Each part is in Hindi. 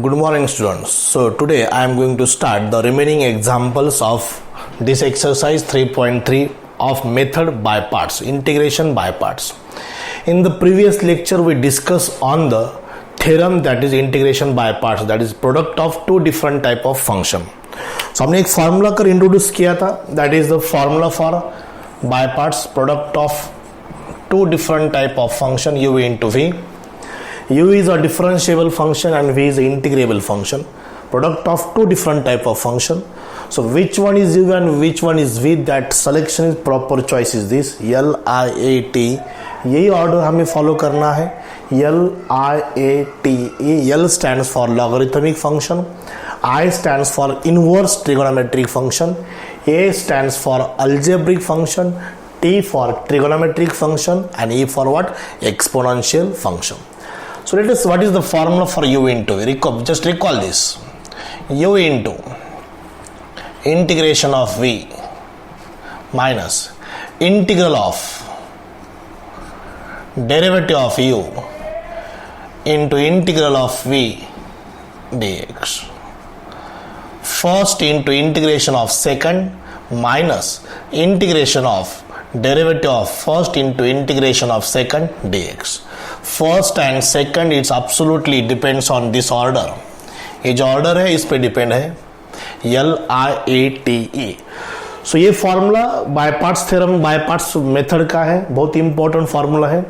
Good morning students. So today I am going to start the remaining examples of this exercise 3.3 of method by parts, integration by parts. In the previous lecture we discussed on the theorem that is integration by parts, that is product of two different type of function. So हमने एक फार्मूला कर इंट्रोड्यूस किया था, that is the formula for by parts product of two different type of function u into v. U is a differentiable function and V is an integrable function, product of two different type of function. So which one is U and which one is V, that selection is proper choice is this L I A T. यही ऑर्डर हमें फॉलो करना है. L I A T. L stands for logarithmic function, I stands for inverse trigonometric function, A stands for algebraic function, T for trigonometric function, and E for what? Exponential function. So let us, what is the formula for u into v? Just recall this. U into integration of v minus integral of derivative of u into integral of v dx. First into integration of second minus integration of derivative of first into integration of second dx. First and second it's absolutely depends on this order. ये जो ऑर्डर है इस पे डिपेंड है LIATE. सो ये formula by parts theorem, bye parts method का है, बहुत इंपॉर्टेंट फॉर्मूला है.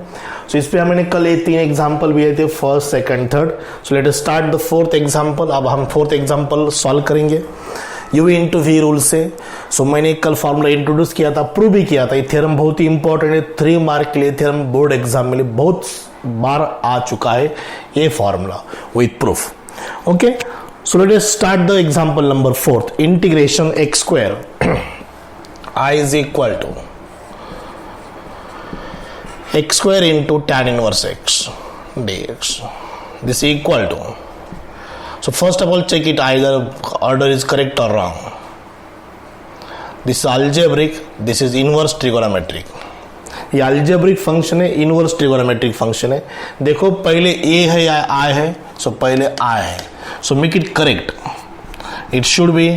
सो इस पे हमने कल ये तीन एग्जांपल भी दिए थे, first second third. So let us start the fourth example. अब हम फोर्थ एग्जांपल सॉल्व करेंगे u इंटू वी रूल से. सो मैंने कल फॉर्मूला इंट्रोड्यूस किया था, प्रूव भी किया था. ये थ्योरम बहुत ही इंपॉर्टेंट है, 3 मार्क के लिए थ्योरम बोर्ड एग्जाम में बहुत बार आ चुका है ये formula with proof. Okay, so let us start the example number 4. Integration x square I is equal to x square into tan inverse x dx. This equal to. So first of all check it either order is correct or wrong. This is algebraic, this is inverse trigonometric. ये algebraic फंक्शन है, इनवर्स ट्रिगोनोमेट्रिक फंक्शन है. देखो पहले a है या I है, सो पहले I है. So make it correct. It should be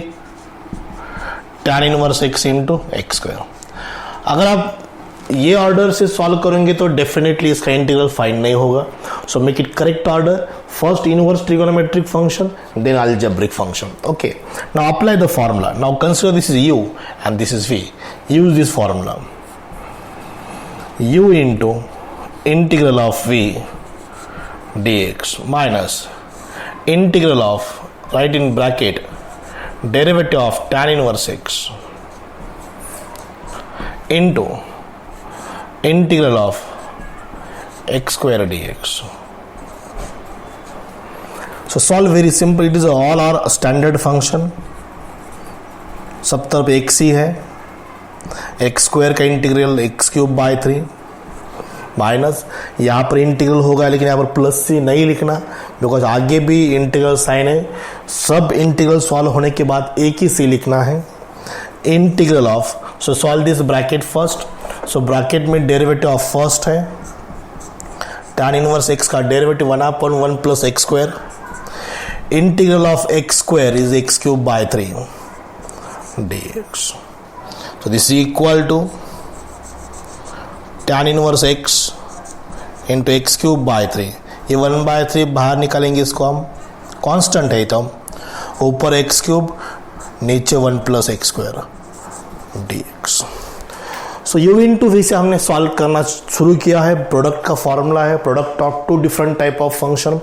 tan inverse x into x square. अगर आप ये ऑर्डर से सॉल्व करेंगे तो डेफिनेटली इसका इंटीग्रल फाइंड नहीं होगा. सो make it correct order. First inverse trigonometric function, then algebraic function. Okay, now apply the formula. Now consider this is u and this is v. Use this formula. U into integral of v dx minus integral of, write in bracket, derivative of tan inverse x into integral of x square dx. So solve very simple. It is all our standard function. सब तरफ x ही है. x स्क्वायर का integral x cube by 3 minus यहाँ पर इंटीग्रल होगा, लेकिन यहाँ पर प्लस सी नहीं लिखना बिकॉज आगे भी इंटीग्रल साइन है. सब इंटीग्रल सॉल्व होने के बाद एक ही सी लिखना है. Integral of, so solve this bracket first. So bracket में डेरिवेटिव ऑफ फर्स्ट है tan इनवर्स x का derivative 1/1 plus x square. Integral of x square is x cube by 3 dx. So this is equal to tan inverse x into x cube by 3. ये 1/3 बाहर निकालेंगे, इसको हम कांस्टेंट है तो ऊपर x क्यूब नीचे 1 plus x square dx. So u into v से हमने सॉल्व करना शुरू किया है. प्रोडक्ट का फॉर्मूला है product of two different type of function.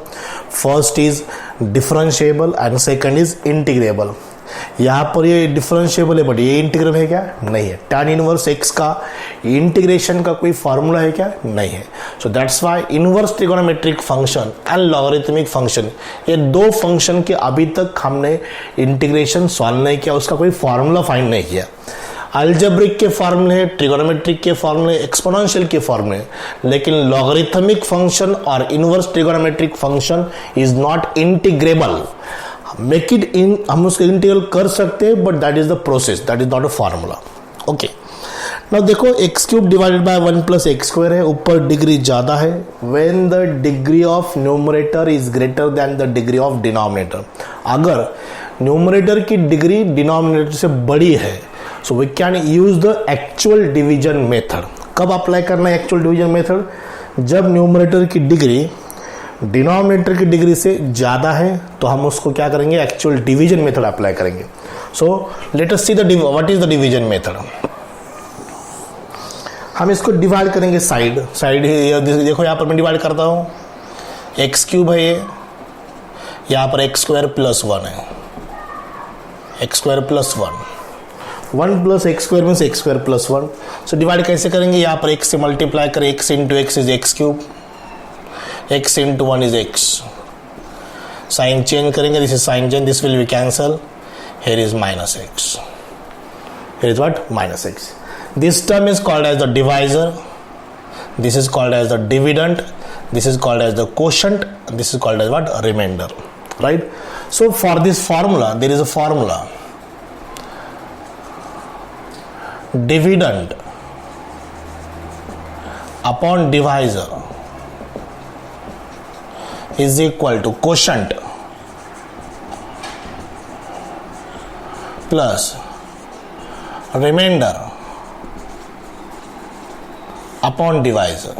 First is differentiable and second is integrable. यहाँ पर ये डिफरेंशिएबल है बट ये इंटीग्रल है क्या? नहीं है. tan इनवर्स x का इंटीग्रेशन का कोई फार्मूला है क्या? नहीं है. So that's why inverse trigonometric function and logarithmic function, ये दो फंक्शन के अभी तक हमने इंटीग्रेशन सॉल्व नहीं किया, उसका कोई फार्मूला फाइंड नहीं किया. अलजेब्रिक के फॉर्मूले हैं, ट्रिगोनोमेट्रिक के फॉर्मूले, एक्सपोनेंशियल के फॉर्मूले, लेकिन लॉगरिथमिक फंक्शन और inverse trigonometric function is not integrable. Make it in, हम उसको इंटीग्रल कर सकते हैं but that is the process, that is not a formula. Okay, ना देखो x cube divided by 1 plus x square है, ऊपर डिग्री ज़्यादा है। When the degree of numerator is greater than the degree of denominator, अगर न्यूमरेटर की डिग्री डिनोमिनेटर से बड़ी है so we can use the actual division method. कब अप्लाई करना है एक्चुअल डिवीजन मेथड? जब न्यूमरेटर की डिग्री डिनोमिनेटर की डिग्री से ज़्यादा है तो हम उसको क्या करेंगे, एक्चुअल डिवीजन मेथड अप्लाई करेंगे। सो let us see the what is the division method. हम इसको डिवाइड करेंगे साइड देखो यहाँ पर मैं डिवाइड करता हूँ, एक्स क्यूब है ये, यहाँ पर एक्स स्क्वायर प्लस 1 है, x square plus 1 plus x square means x square plus 1। So divide कैसे करेंगे, यहाँ पर एक्स से मल्टीप्लाई करें, x into x is x cube, x into 1 is x, sign change करेंगे, this is sign change, this will be cancel, here is minus x, here is what, minus x. This term is called as the divisor, this is called as the dividend, this is called as the quotient, this is called as what, remainder, right? So for this formula there is a formula, dividend upon divisor is equal to quotient plus remainder upon divisor.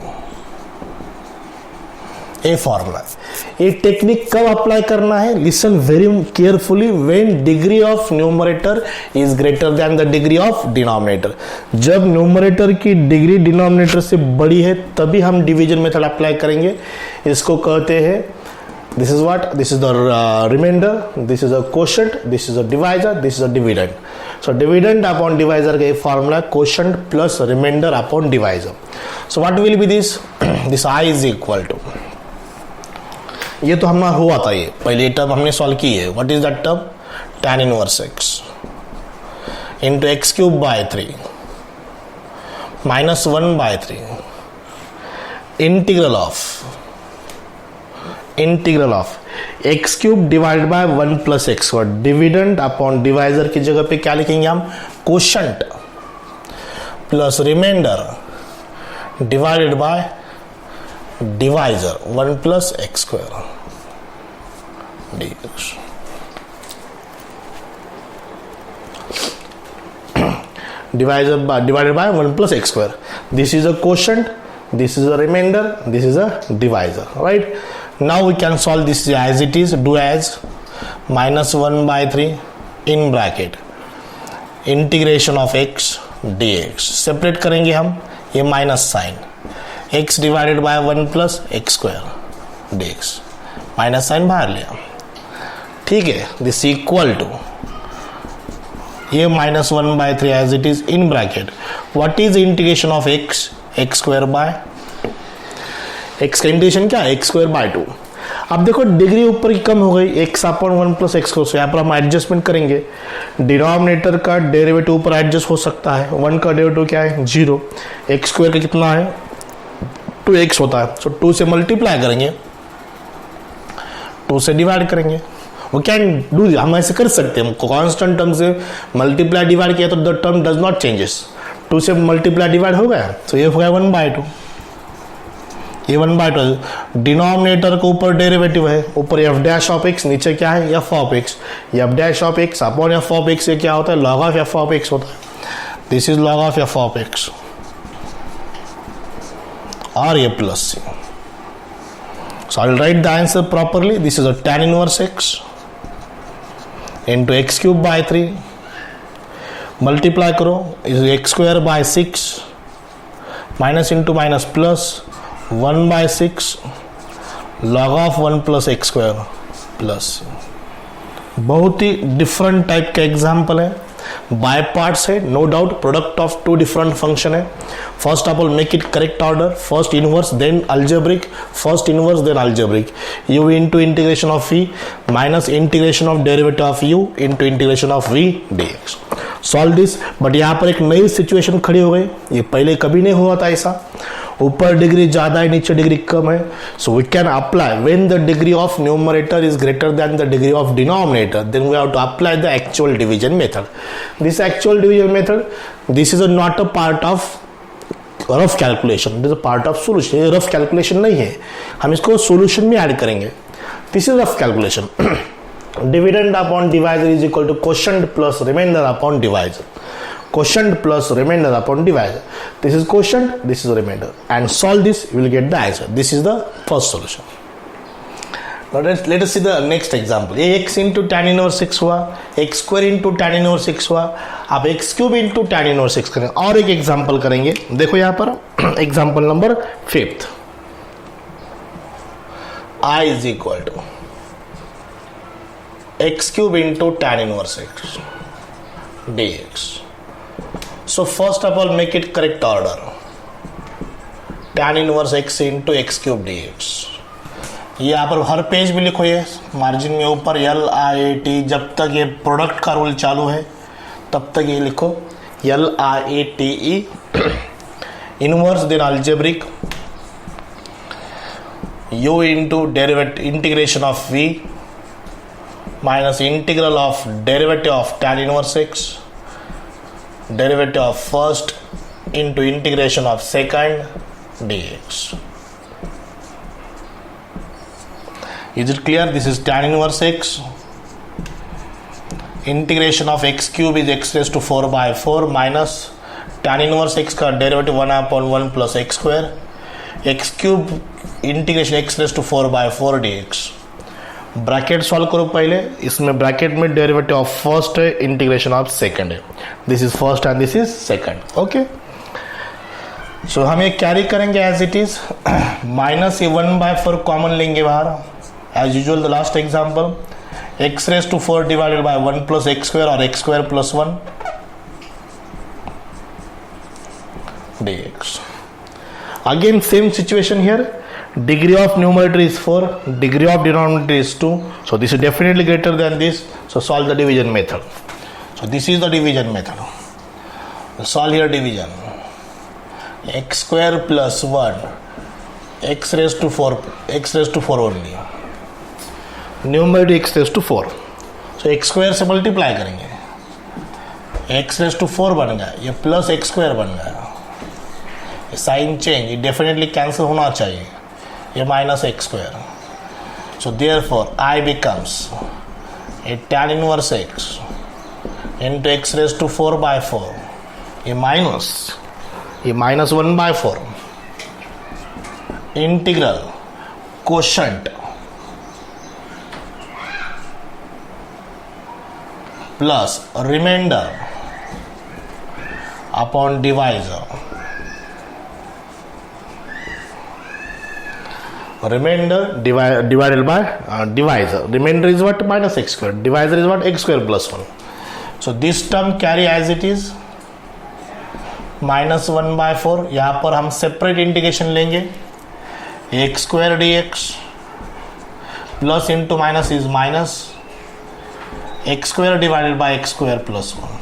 ये फॉर्मूला, ये टेक्निक कब अप्लाई करना है, listen very carefully, when degree of numerator is greater than the degree of denominator. जब न्यूमरेटर की डिग्री डिनोमिनेटर से बड़ी है तभी हम डिवीजन मेथड अप्लाई करेंगे। इसको कहते हैं, this is what, this is the remainder, this is a quotient, this is a divisor, this is a dividend. So dividend upon divisor का एक formula quotient plus remainder upon divisor. So what will be this? This I is equal to, ये तो हमारा हुआ था, ये पहले टर्म हमने सॉल्व की है। What is that term? tan inverse x into x cube by 3 minus 1 by 3 integral of x cube divided by 1 plus x square. Dividend upon divisor की जगह पे क्या लिखेंगे हम, quotient plus remainder divided by divisor 1 plus x square. divided by 1 plus x square. This is a quotient, this is a remainder, this is a divisor, right? Now we can solve this as it is. Do as minus 1 by 3 in bracket integration of x dx. Separate करेंगे हम, ये minus sign, x divided by 1 plus x square dx, minus sign बाहर लिया, ठीक है। दिस इक्वल टू ये माइनस 1 बाय 3 as it is in bracket. What is integration of x, x square by x का इंटीग्रेशन क्या है, एक्स स्क्वायर बाय 2। अब देखो डिग्री ऊपर की कम हो गई, x upon 1 plus x square, यहाँ पर हम एडजस्टमेंट करेंगे। डिनोमिनेटर का डेरिवेटिव ऊपर एडजस्ट हो सकता है, 1 का डेरिवेटिव क्या है 0, एक्स स्क्वायर का कितना है 2x होता है, सो 2 से मल्टीप्लाई करेंगे, 2 से डिवाइड करेंगे। वो कैन डू, हम ऐसे कर सकते हैं, कांस्टेंट टर्म से मल्टीप्लाई डिवाइड किया तो the term does not changes, 2 से मल्टीप्लाई डिवाइड हो गया, तो ये हो गया 1/2, ये 1/2। डिनोमिनेटर के ऊपर डेरिवेटिव है, ऊपर एफ डैश ऑफ एक्स, नीचे क्या है f of x, f dash of x upon f of x, ये क्या होता है log of f of x होता है, this is log of f of x, और ये plus c. So I will write the answer properly, this is a tan inverse x into x cube by 3, multiply करो is x square by 6 minus into minus plus 1/6 log of 1 plus x square plus. बहुत ही डिफरेंट टाइप का एग्जाम्पल है, बाय पार्ट्स है, no doubt, product of 2 different function है। First of all make it correct order, first inverse then algebraic, first inverse then algebraic, u into integration of v minus integration of derivative of u into integration of v dx। Solve this, but यहाँ पर एक नई सिचुएशन खड़ी हो गई, ये पहले कभी नहीं हुआ था ऐसा, ऊपर डिग्री ज्यादा है नीचे डिग्री कम है, so we can apply when the degree of numerator is greater than the degree of denominator, then we have to apply the actual division method. This actual division method, this is not a part of rough calculation, this a part of solution. ये रफ कैलकुलेशन नहीं है, हम इसको सोल्यूशन में ऐड करेंगे. This is rough calculation. Dividend upon divisor is equal to quotient plus remainder upon divisor. Quotient plus remainder upon divisor. This is quotient, this is remainder, and solve this, you will get the answer. This is the first solution. Now let us see the next example. X into tan inverse 6 हुआ, x square into tan inverse 6 हुआ, अब x cube into tan inverse 6 करेंगे. और एक एग्जाम्पल करेंगे, देखो यहाँ पर example number 5th. I is equal to x cube into tan inverse x dx. So first of all make it correct order. Tan inverse x into x cube dx. ये यहाँ पर हर पेज में लिखो, ये मार्जिन में ऊपर LIAT, जब तक ये प्रोडक्ट का रूल चालू है तब तक ये लिखो LIATE. Inverse then algebraic u into derivative integration of v minus integral of derivative of tan inverse x, derivative of first into integration of second dx. Is it clear? This is tan inverse x. Integration of x cube is x raised to 4 by 4 minus tan inverse x का derivative 1 upon 1 plus x square. x cube integration x raised to 4 by 4 dx. Bracket solve करो पहले, इसमें ब्रैकेट में डेरिवेटिव ऑफ फर्स्ट है, इंटीग्रेशन ऑफ सेकंड है. This is first and this is second. Okay, so हम ये कैरी करेंगे एज इट इज. माइनस ये 1/4 कॉमन लेंगे बाहर as usual the last example. x raise to 4 divided by 1 plus x square और x square plus 1 dx. Again same situation here. Degree of numerator is 4, degree of denominator is 2, so this is definitely greater than this, so solve the division method. So this is the division method. Solve here division. X square plus 1, x raised to 4 only. Numerator x raised to 4, so x square से multiply करेंगे, x raised to 4 बन गया, ये plus x square बन गया, ये साइन चेंज, ये डेफिनेटली कैंसिल होना चाहिए, ये minus x square. So therefore I becomes a tan inverse x into x raised to 4 by 4, ये minus 1/4 integral quotient plus remainder upon divisor. Remainder divided by divisor. Remainder is what? Minus x square. Divisor is what? X square plus 1. So this term carry as it is. Minus 1/4. यहाँ पर हम separate integration लेंगे. x square dx plus into minus is minus x square divided by x square plus 1.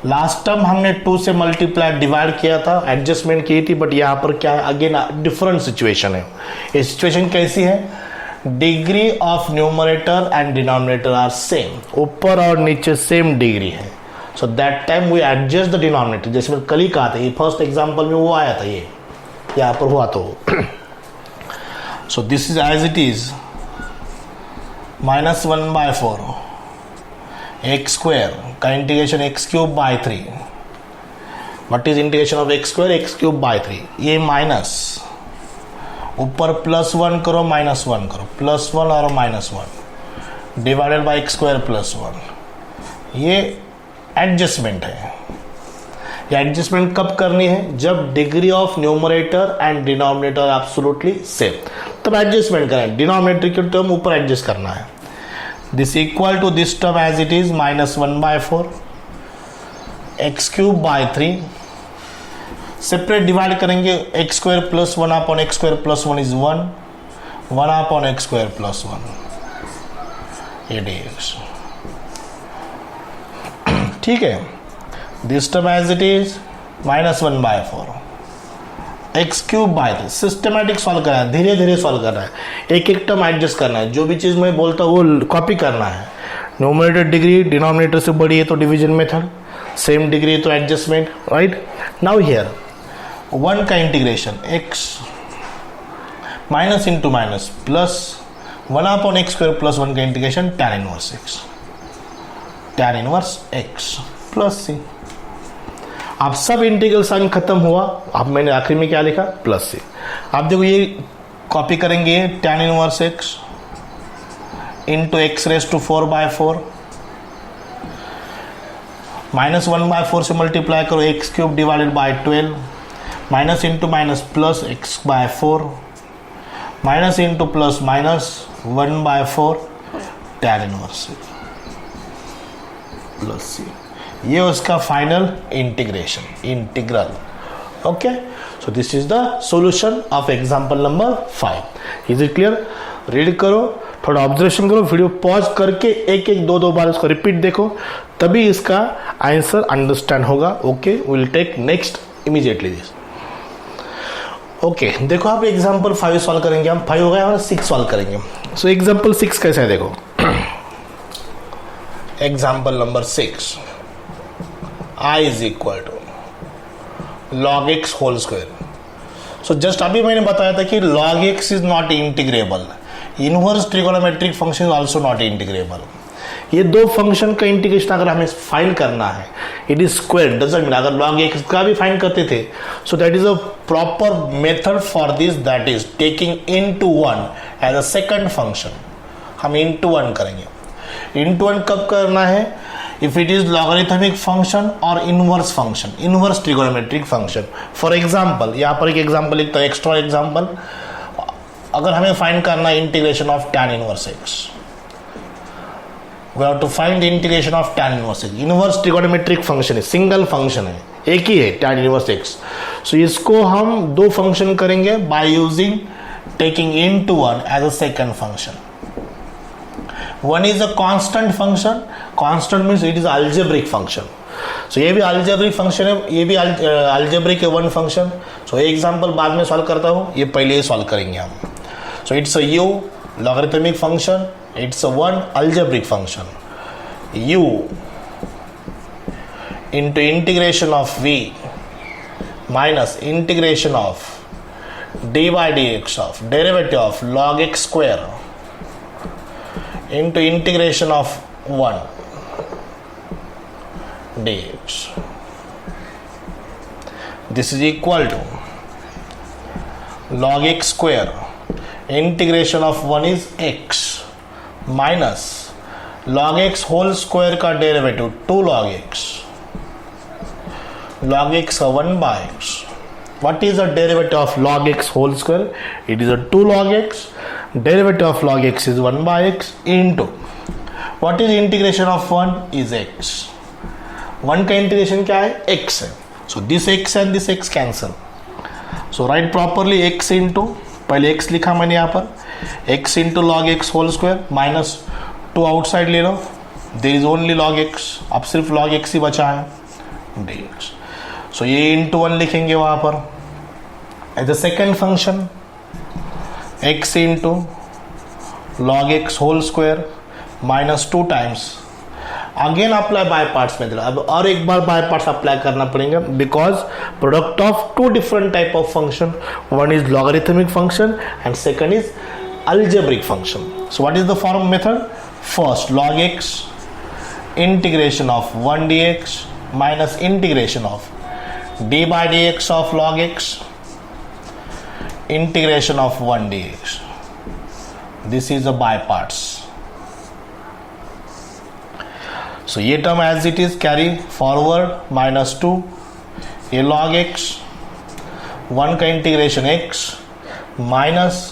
Last term हमने 2 से मल्टीप्लाई डिवाइड किया था, एडजस्टमेंट की थी, बट यहाँ पर क्या है, अगेन डिफरेंट सिचुएशन है. ये सिचुएशन कैसी है? Degree of numerator and denominator are same, ऊपर और नीचे सेम डिग्री है, so that time we adjust the denominator. जैसे मैंने कल ही कहा था, ये फर्स्ट एग्जाम्पल में वो आया था, ये यहाँ पर हुआ तो. So this is as it is minus 1/4 x square का integration x cube by 3. What is integration of x square? X cube by 3. ये माइनस ऊपर प्लस 1 करो, माइनस 1 करो, प्लस 1 और minus 1 divided by x square plus 1. ये एडजस्टमेंट है. ये एडजस्टमेंट कब करनी है? जब degree of numerator and denominator absolutely same, तब एडजस्टमेंट करें. डिनोमिनेटर की टर्म ऊपर एडजस्ट करना है. This equal to this term as it is minus 1/4 x cube by 3. Separate divide करेंगे, x square plus 1 upon x square plus 1 is 1 upon x square plus 1 ये dx. ठीक है, this term as it is -1/4 x cube by this. Systematic solve करना है, धीरे धीरे सॉल्व करना है, एक एक टर्म एडजस्ट करना है, जो भी चीज़ मैं बोलता हूँ वो कॉपी करना है। न्यूमरेटर डिग्री डिनोमिनेटर से बड़ी है तो डिवीजन मेथड, सेम डिग्री है तो एडजस्टमेंट, राइट। नाउ हियर 1 का integration x minus into minus plus 1/x² plus 1 का integration tan inverse x plus c। अब सब इंटीग्रल साइन खत्म हुआ, अब मैंने आखिर में क्या लिखा, प्लस सी। आप देखो ये कॉपी करेंगे, tan inverse x into x⁴/4 -1/4 से मल्टीप्लाई करो, x³ divided by 12 minus into minus plus x/4 minus into plus minus 1/4 tan inverse plus c. ये उसका final integration integral. Okay, so this is the solution of example number 5। Is it clear? Read करो, थोड़ा ऑब्जर्वेशन करो, वीडियो पॉज करके एक एक दो बार इसको रिपीट देखो, तभी इसका आंसर अंडरस्टैंड होगा। Okay, will take next immediately this. Okay, देखो आप एग्जांपल 5 सॉल्व करेंगे, हम 5 हो गया और 6 सॉल्व करेंगे। सो एग्जांपल 6 कैसे है देखो। Example number 6, I is equal to log x whole square. So just अभी मैंने बताया था कि log x is not integrable, inverse trigonometric function is also not integrable. ये दो फंक्शन का इंटीग्रेशन अगर हमें फाइंड करना है, it is square doesn't mean, अगर log x का भी फाइंड करते थे, so that is a proper method for this, that is taking into 1 as a second function. हम इनटू 1 करेंगे। इनटू 1 कब करना है? if it is logarithmic function or inverse function, inverse trigonometric function। for example, यहाँ पर एक एग्जाम्पल लिखता है, एक्स्ट्रा एग्जाम्पल। अगर हमें फाइंड करना है integration of tan inverse x, we have to find integration of tan inverse x। Inverse trigonometric function है, सिंगल फंक्शन है, एक ही है tan इनवर्स x। सो इसको हम दो फंक्शन करेंगे by using taking into 1 as a second function. One is a constant function, constant means it is algebraic function। so ये भी algebraic function है, ये भी algebraic है one function। so ये example बाद में solve करता हूँ, ये पहले solve करेंगे हम। so it's a u logarithmic function, it's a one algebraic function, u into integration of v minus integration of d by dx of derivative of log x square into integration of 1 dx. This is equal to log x square integration of 1 is x minus log x whole square का derivative 2 log x, log x का 1 by x। What is the derivative of log x whole square? It is a 2 log x, derivative of log x is 1 by x into what is integration of 1 is x। 1 का इंटीग्रेशन क्या है? x है। so this x and this x cancel, so write properly x into, पहले x लिखा मैंने यहाँ पर, x into log x whole square minus 2 outside ले लो, there is only log x, अब सिर्फ log x ही बचा है dx। so ये into 1 लिखेंगे वहाँ पर as a second function, x into log x whole square minus 2 times, again apply by parts में। अब और एक बार बाय पार्ट्स अप्लाई करना पड़ेगा, because product of two different type of function, one is logarithmic function and second is algebraic function. So what is the form method? First log x integration of 1 dx minus integration of d by dx of log x integration of 1 dx. This is a by parts. So ये term as it is carry forward minus 2, ये log x 1 का integration x minus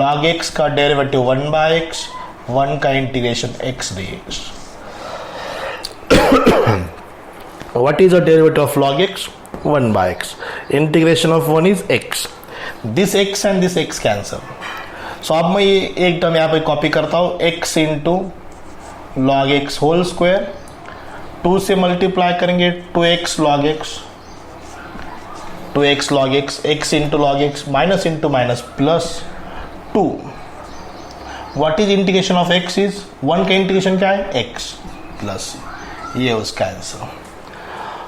log x का डेरिवेटिव 1 by x 1 का integration x dx. What is the derivative of log x? 1 by x. Integration of 1 is x. This x and this x cancel. So अब मैं ये एक टर्म यहाँ पे कॉपी करता हूँ, x into log x whole square 2 से मल्टीप्लाई करेंगे 2x log x, 2x log x, x into log x, minus into minus plus 2. What is integration of x is 1 का इंटीग्रेशन क्या है x प्लस, ये उसका आंसर.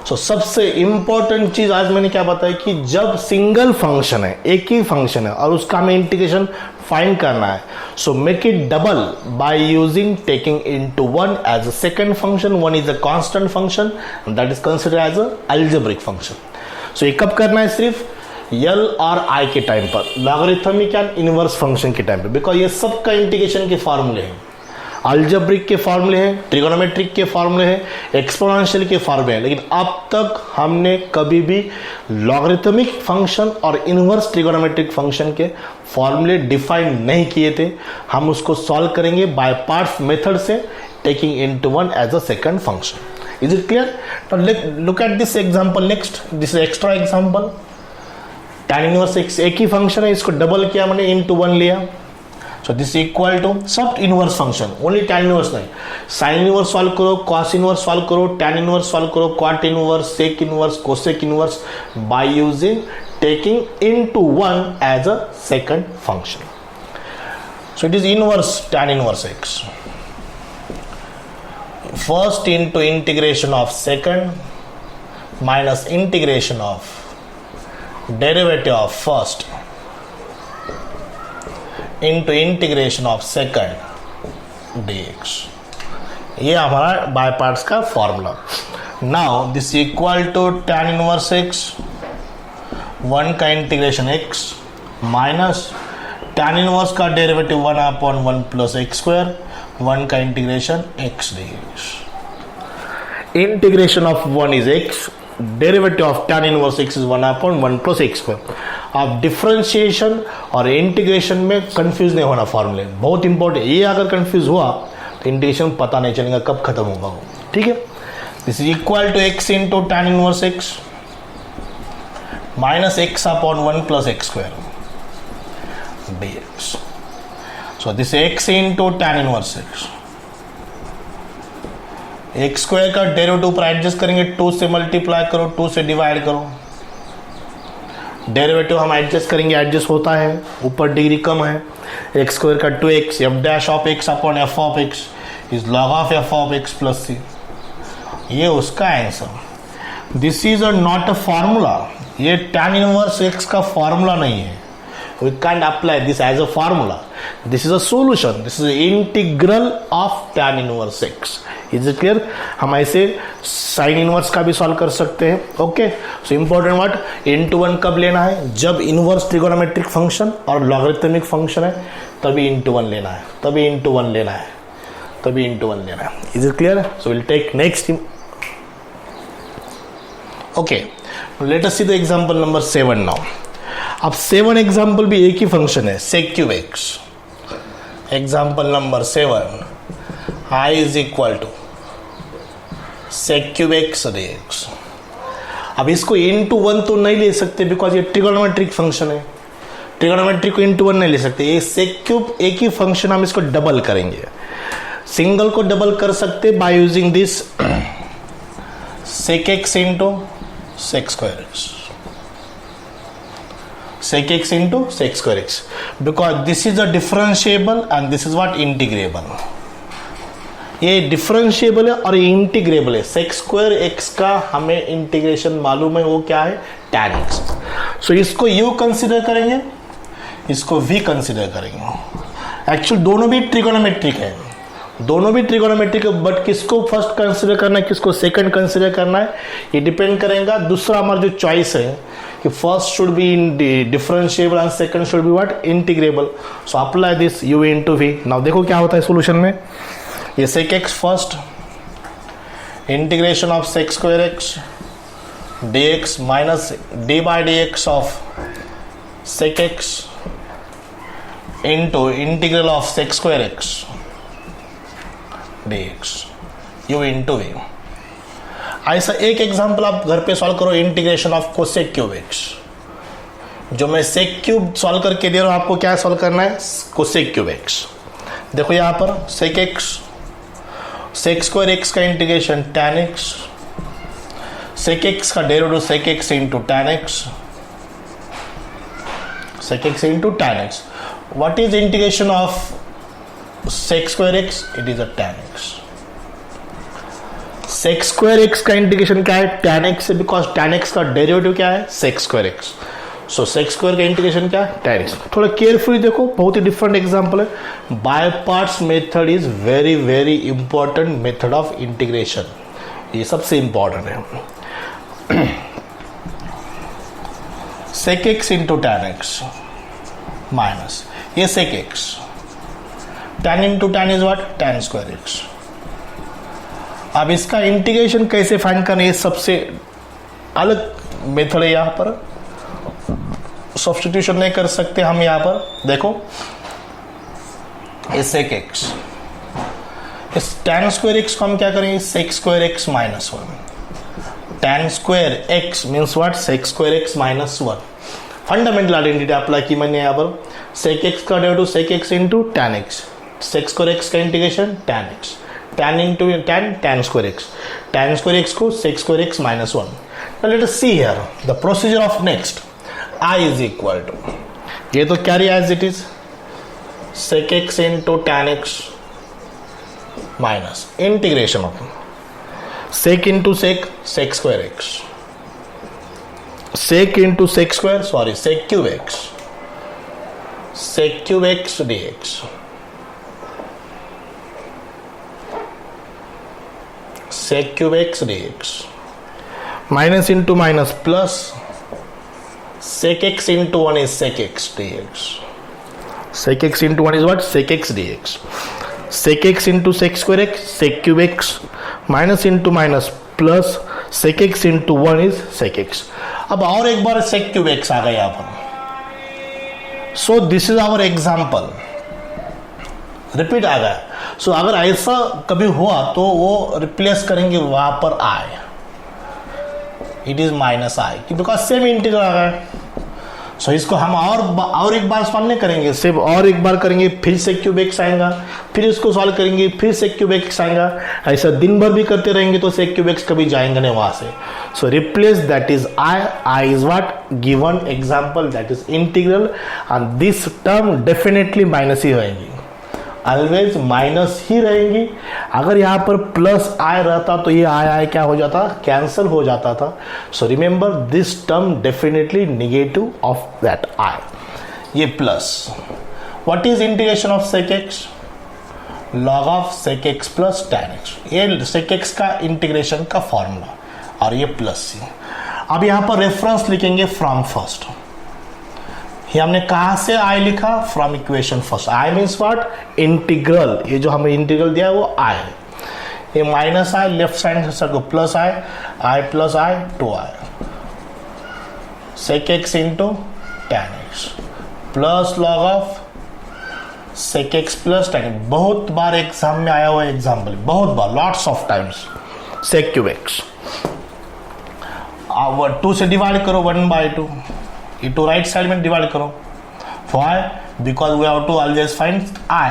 सो सबसे इंपॉर्टेंट चीज आज मैंने क्या बताया कि जब सिंगल फंक्शन है, एक ही फंक्शन है और उसका हमें इंटीग्रेशन फाइंड करना है, so make it double by using taking into one as a second function. One is a constant function that is considered as a algebraic function. So ये कब करना है? सिर्फ एल और आई के टाइम पर, लॉगरिथमिक एंड इनवर्स फंक्शन के टाइम पर, बिकॉज ये सबका इंटीग्रेशन के फॉर्मूले हैं. अलजेब्रिक के फॉर्मूले हैं, ट्रिगोनोमेट्रिक के फॉर्मूले हैं, एक्सपोनेंशियल के फॉर्मूले हैं, लेकिन अब तक हमने कभी भी लॉगरिथमिक फंक्शन और इनवर्स ट्रिगोनोमेट्रिक फंक्शन के फॉर्मूले डिफाइन नहीं किए थे. हम उसको सॉल्व करेंगे बाय पार्ट्स मेथड से, taking into one as a second function. Is it clear? Now look at this example next. This is extra example. tan inverse x एक ही फंक्शन है, इसको डबल किया मैंने, इनटू वन लिया. So this is equal to सब inverse function, only tan inverse नहीं. साइन इनवर्स सॉल्व करो, कॉस इनवर्स सॉल्व करो, tan इनवर्स सॉल्व करो, cot inverse, sec inverse, cosec inverse, by using taking into one as a second function. So it is inverse tan inverse x. First into integration of second minus integration of derivative of first into integration of second dx. ये हमारा बाय पार्ट्स का formula. Now this equal to tan inverse x, 1 का integration x minus tan inverse का डेरिवेटिव 1/1 प्लस x स्क्वायर, 1 का integration x dx. Integration of 1 is x, derivative of tan inverse x is 1/1 plus x square. आप डिफरेंशिएशन और इंटीग्रेशन में कंफ्यूज नहीं होना. फॉर्मूले बहुत इंपॉर्टेंट. ये अगर कंफ्यूज हुआ तो इंटीग्रेशन पता नहीं चलेगा कब खत्म होगा वो. ठीक है. This is equal to x into tan inverse x minus x/1 plus x square dx. So this x into tan inverse x square का डेरिवेटिव पर एडजस्ट करेंगे, 2 से मल्टीप्लाई करो, 2 से डिवाइड करो. डेरिवेटिव हम एडजस्ट करेंगे, एडजस्ट होता है, ऊपर डिग्री कम है. एक्स स्क्वायर का 2x, f dash of x upon f of x is log of f of x plus c. ये उसका answer. This is not a formula. ये tan इनवर्स x का फॉर्मूला नहीं है. We can't apply this as a formula. This is a solution. This is integral of tan inverse x. Is it clear? हम ऐसे साइन इनवर्स का भी सॉल्व कर सकते हैं. Okay. So important word, into one कब लेना है? जब इनवर्स ट्रिगोनोमेट्रिक फंक्शन और लॉगरिथमिक फंक्शन है तभी इनटू वन लेना है, तभी इनटू वन लेना है, तभी इनटू वन लेना है. Is it clear? So will take next. Okay, let us see the example number 7 now. अब 7 एग्जांपल भी एक ही फंक्शन है, sec cube x. Example number 7, i is equal to sec cube x dx. अब इसको इनटू वन तो नहीं ले सकते बिकॉज ये ट्रिगोनोमेट्रिक फंक्शन है. ट्रिगोनोमेट्रिक को इनटू वन नहीं ले सकते. ये sec क्यूब एक ही फंक्शन, हम इसको डबल करेंगे. सिंगल को डबल कर सकते by using this sec x into sec square x. sec x into sec square x, because this is a differentiable and this is what integrable. ये डिफरेंशिएबल है और इंटीग्रेबल है. sec स्क्वायर x का हमें इंटीग्रेशन मालूम है, वो क्या है? tan x. सो इसको u कंसिडर करेंगे, इसको v कंसिडर करेंगे. एक्चुअली दोनों भी ट्रिगोनोमेट्रिक है, दोनों भी ट्रिगोनोमेट्रिक है, बट किसको फर्स्ट कंसिडर करना है, किसको सेकंड कंसिडर करना है, ये डिपेंड करेगा. दूसरा हमारा जो चॉइस है कि first should be in differentiable and second should be what? Integrable. So apply this u into v. Now देखो क्या होता है सॉल्यूशन में. ये sec x first, integration of sec square x dx minus d by dx of sec x into integral of sec square x dx u into v. ऐसा एक एग्जांपल आप घर पे सॉल्व करो, integration of cosec cube x. जो मैं सेक क्यूब सॉल्व करके दे रहा हूं, आपको क्या सॉल्व करना है? Cosec cube x. देखो यहां पर sec x sec square x का integration tan x, sec x का derivative sec x into tan x, sec x into tan x. What is integration of sec square x? It is a tan x. sec square x का इंटीग्रेशन क्या है? tan x से, बिकॉज tan x का डेरिवेटिव क्या है? sec square x. सो sec square का इंटीग्रेशन क्या है? tan x. थोड़ा केयरफुली देखो, बहुत ही डिफरेंट एग्जांपल है. By parts method is very very important method of integration. ये सबसे इंपॉर्टेंट है. sec x into tan x minus ये sec x, tan into tan is what? tan square x. अब इसका इंटीग्रेशन कैसे फाइंड करना, ये सबसे अलग मेथड है. यहां पर सब्स्टिट्यूशन नहीं कर सकते हम. यहां पर देखो, ये sec x, इस tan square x को हम क्या करेंगे? sec square x minus 1. tan square x means what? sec square x minus 1. Fundamental identity apply की मैंने यहाँ पर. sec x का derivative sec x into tan x, sec square x का integration tan x, tan into tan square x, tan square x को sec square x minus 1. Now let us see here the procedure of next. I is equal to, ये तो carry as it is, sec x into tan x minus integration of sec into sec square x, sec into sec square, sorry, sec cube x dx, sec cube x dx, minus into minus plus, sec x into 1 is sec x dx, sec x into 1 is what? sec x dx, sec x into sec square x, sec cube x, minus into minus plus, sec x into 1 is sec x. अब और एक बार sec cube x आ गया यहाँ पर. So this is our example, repeat आ गया. सो अगर ऐसा कभी हुआ तो वो रिप्लेस करेंगे वहां पर i, it is minus i, because same integral आ गया. सो इसको हम और एक बार सॉल्व नहीं करेंगे, सिर्फ और एक बार करेंगे, फिर sec cube x आएगा, फिर इसको सॉल्व करेंगे, फिर sec cube x आएगा. ऐसा दिन भर भी करते रहेंगे तो sec cube x कभी जाएंगे नहीं वहां से. So replace that is i is what? Given example, that is integral, and this term definitely minus ही रहेगी, ऑलवेज माइनस ही रहेंगी. अगर यहाँ पर प्लस i रहता तो ये i क्या हो जाता? कैंसल हो जाता था. So remember this term definitely negative of that i. ये plus, what is integration of sec x? log of sec x plus tan x. ये sec x का इंटीग्रेशन का फॉर्मूला, और ये प्लस सी. अब यहाँ पर रेफरेंस लिखेंगे फ्रॉम फर्स्ट. ये हमने कहा से i लिखा? From equation first. i means what? Integral. ये जो हमें इंटीग्रल दिया है वो i है. ये माइनस i, लेफ्ट साइड से को plus i plus i 2i, sec x into tan x plus log of sec x plus tan x. बहुत बार एग्जाम में आया हुआ एग्जाम्पल, बहुत बार, lots of times. sec cube x 2 से डिवाइड करो 1/2, ये टू राइट साइड में डिवाइड करो. Why? Because we have to always find i.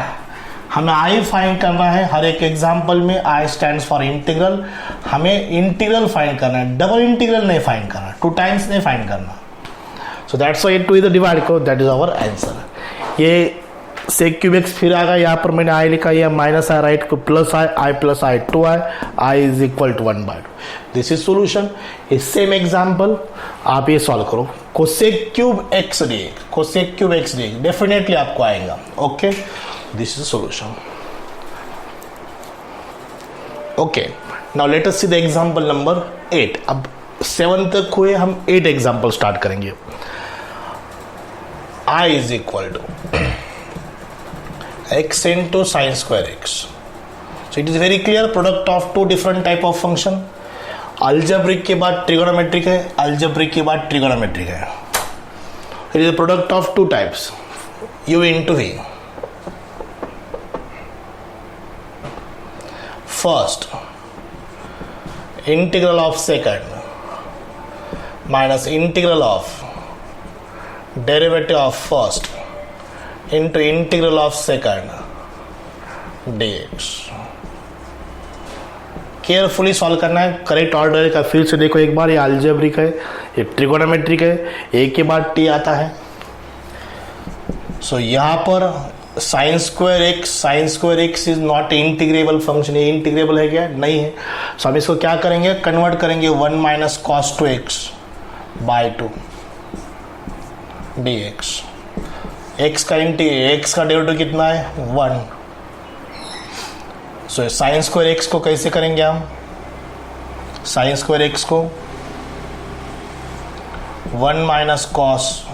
हमें i फाइंड करना है. हर एक एग्जांपल में i स्टैंड्स फॉर इंटीग्रल. हमें इंटीग्रल फाइंड करना है, डबल इंटीग्रल नहीं फाइंड करना, 2 टाइम्स नहीं फाइंड करना. सो दैट्स व्हाई 2 इधर डिवाइड करो, दैट इज आवर आंसर. ये sec क्यूब x फिर आ गया. यहाँ पर मैंने i लिखा, ये माइनस i राइट को plus i plus i 2i, i is equal to 1/2. This is solution. इस सेम एग्जाम्पल आप ये सॉल्व करो. Cosec cube x dx, cosec cube x dx definitely आपको आएगा. Okay, this is solution. Okay, now let us see the example number 8. अब 7 तक हुए, हम 8 एग्जाम्पल स्टार्ट करेंगे. i is equal to x into sin square x. So it is very clear, product of 2 different type of function. Algebraic के बाद trigonometric है, algebraic के बाद trigonometric है. It is a product of 2 types, u into v. First, integral of second minus integral of derivative of first into integral of second dx. Carefully solve करना है, करेक्ट ऑर्डर का। फिर से देखो एक बार, ये अलजेब्रिक है, ये ट्रिगोनोमेट्रिक है, एक के बाद टी आता है। सो यहाँ पर sign square x is not integrable function. ये इंटीग्रेबल है क्या? नहीं है। सो हम इसको क्या करेंगे, कन्वर्ट करेंगे 1 minus cos 2x by 2 dx। x का डेरिवेटिव कितना है? 1। सो साइन स्क्वायर एक्स को कैसे करेंगे हम? साइन स्क्वायर एक्स को 1 माइनस कॉस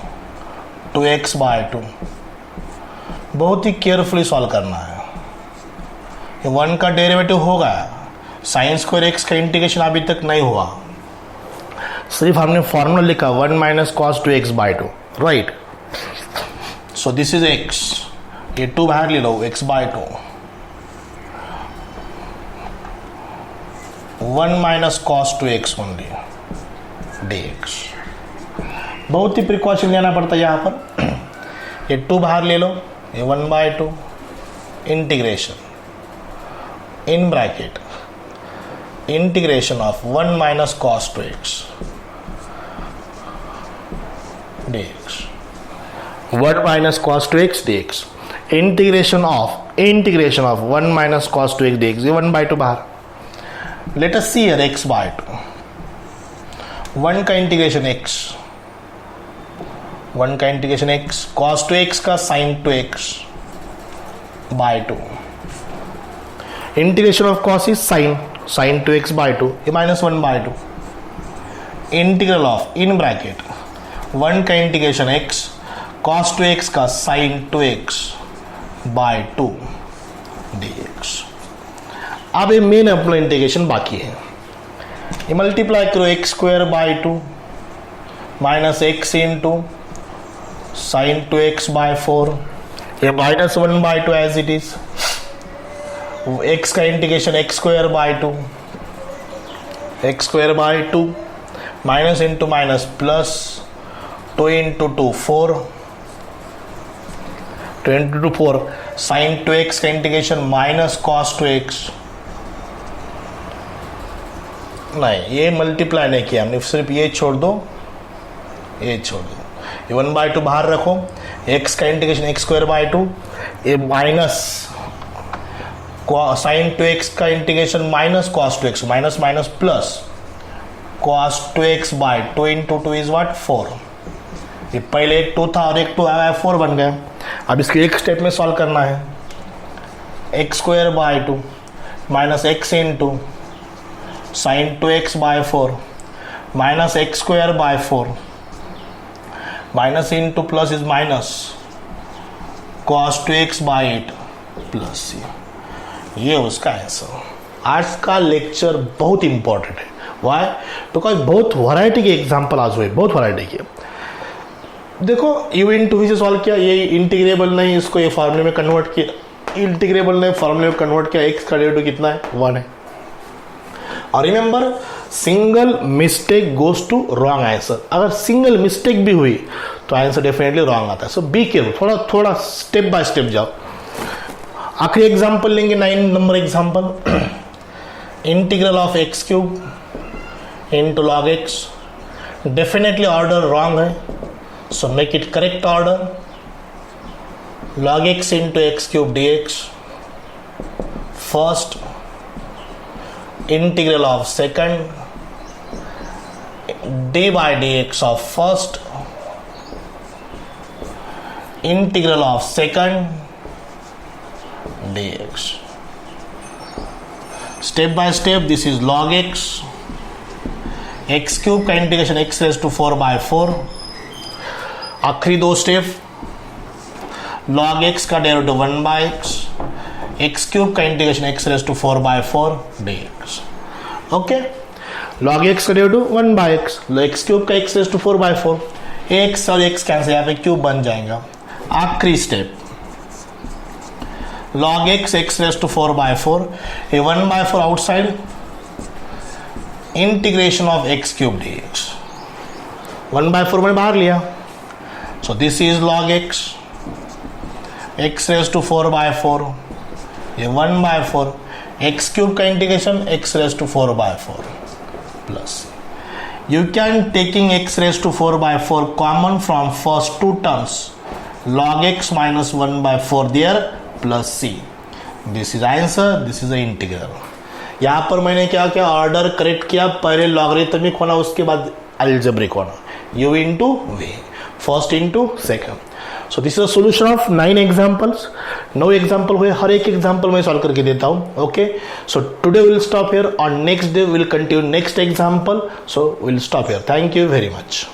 2x बाय 2। बहुत ही केयरफुली सॉल्व करना है। ये 1 का डेरिवेटिव होगा, साइन स्क्वायर एक्स का इंटीग्रेशन अभी तक नहीं हुआ, सिर्फ हमने फॉर्मूला लिखा 1 minus cos 2x by 2, right. So this is x, ये 2 बाहर ले लो, x by 2, 1 minus cos 2x only dx। बहुत ही प्रिकॉशन लेना पड़ता है यहाँ पर। ये 2 बाहर ले लो, ये 1 by 2 integration in bracket integration of 1 minus cos 2x dx, 1 minus cos 2x dx, integration of 1 minus cos 2x dx, ये 1 बाय 2 बाहर। Let us see here x by 2, 1 का इंटीग्रेशन x, 1 का इंटीग्रेशन x, cos 2x का sin 2x by 2, integration of cos is sin 2x by 2, ये minus 1 by 2, integral of in bracket 1 का इंटीग्रेशन x, cos 2x का sin 2x बाय 2 dx। अब ये मेन अपना इंटीग्रेशन बाकी है, ये मल्टीप्लाई करो x square by 2 minus x into sine 2x by 4, ये minus 1 by 2 as it is, x का integration x square by 2 minus into minus plus 2 into 2 4, 2 into 2 4, sine 2x का इंटीग्रेशन माइनस कॉस 2x, नहीं ये मल्टीप्लाई नहीं किया हमने, सिर्फ ये छोड़ दो, ये छोड़ दो, ये 1 बाय 2 बाहर रखो, x का इंटीग्रेशन x स्क्वायर बाय 2, ये माइनस साइन 2x का integration minus cos 2x, minus minus plus cos 2x by 2 into 2 is what 4। ये पहले एक 2 था और एक 2 आया, 4 बन गया। अब इसके एक स्टेप में सॉल्व करना है, x square by 2 minus x into sine 2x by 4 minus x square by 4 minus into plus is minus cos 2x by 8 plus, ये उसका आंसर। आज का लेक्चर बहुत इंपॉर्टेंट है, वाई? बिकॉज बहुत वैरायटी के एग्जाम्पल आज हुए, बहुत वैरायटी के। देखो यू इन टू से सॉल्व किया, ये इंटीग्रेबल नहीं, इसको ये फॉर्मूले में कन्वर्ट किया, इंटीग्रेबल नहीं फॉर्मूले में कन्वर्ट किया, x का डेरिवेटिव कितना है? 1 है। और remember, single mistake goes to wrong answer. अगर सिंगल मिस्टेक भी हुई तो आंसर डेफिनेटली रॉन्ग आता है। सो बी केयरफुल, थोड़ा स्टेप बाय स्टेप जाओ। आखिरी एग्जांपल लेंगे, 9 number example, integral of x cube into log x। Definitely order wrong है, so make it correct order, log x into x cube dx। First integral of second d by dx of first, integral of second dx। step by step, this is log x, x cube का integration x raise to 4 by 4। आखिरी 2 स्टेप, log x का derivative 1 by x, x cube का integration x raise to 4 by 4 dx। Okay, log x का derivative 1 by x, x cube का x raise to 4 by 4, x और x कैंसिल, यहाँ पे क्यूब बन जाएगा। आखिरी step, log x raise to 4 by 4, ये 1 by 4 outside, integration of x cube dx। 1 by 4 मैंने बाहर लिया, so this is log x raise to 4 by 4, ये 1 बाय 4 एक्स क्यूब का integration x raise to 4/4 plus you can taking x raised to 4/4 common from first two terms log x minus 1/4 there plus c. This is answer, this is the integral. यहाँ पर मैंने क्या क्या ऑर्डर करेक्ट किया, पहले लॉगरिथमिक होना उसके बाद अलजेब्रिक होना, u into v, first into second. So this is a solution of 9 examples. 9 example हुए, हर एक एग्जाम्पल मैं सॉल्व करके देता हूँ. Okay, so today will stop here, on next day will continue next example. So will stop here. Thank you very much.